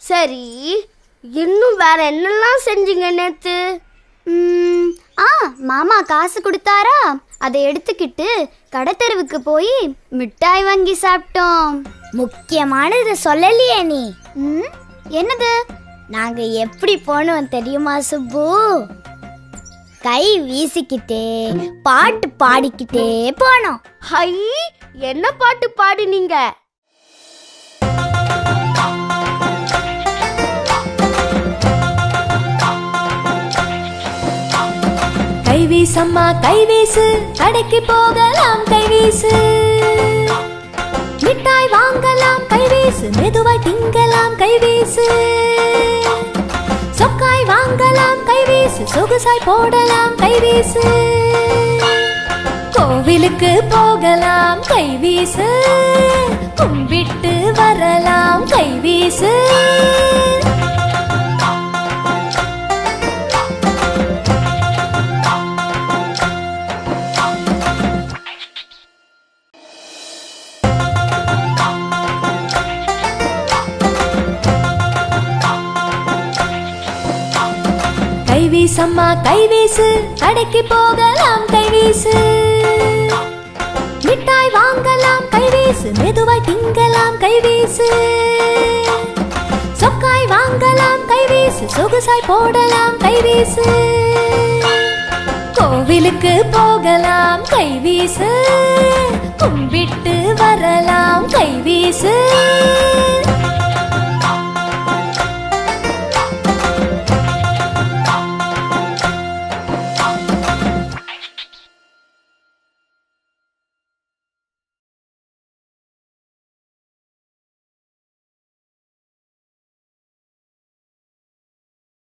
சரி, இன்னும் வேற என்னெல்லாம் செஞ்சீங்க நேத்து? மாமா காசு கொடுத்தாரா, அதை எடுத்துக்கிட்டு கடத்தெருவுக்கு போய் மிட்டாய் வாங்கி சாப்பிட்டோம். முக்கியமானது சொல்லலையே நீ. என்னது? நாங்க எப்படி போனோம் தெரியுமா சுப்பு? கை வீசிக்கிட்டே பாட்டு பாடிக்கிட்டே போனோம். ஹை, என்ன பாட்டு பாடுனீங்க? கைவீசம்மா கைவீசு, கடைக்கு போகலாம் கைவீசு, மிட்டாய் வாங்கலாம் கைவீசு, மெதுவாய் திங்கலாம் கைவீசு, சொக்காய் வாங்கலாம் கைவீசு, சொகுசாய் போடலாம் கைவீசு, கோவிலுக்கு போகலாம் கைவீசு, கும்பிட்டு வரலாம் கைவீசு. கைவீசம்மா கைவீசு, கடைக்கு போகலாம் கைவீசு, மிட்டாய் வாங்கலாம் கைவீசு, மெதுவாய் திங்கலாம் கைவீசு, சொக்காய் வாங்கலாம் கைவீசு, சொகுசாய் போடலாம் கைவீசு, கோவிலுக்கு போகலாம் கைவீசு, கும்பிட்டு வரலாம் கைவீசு.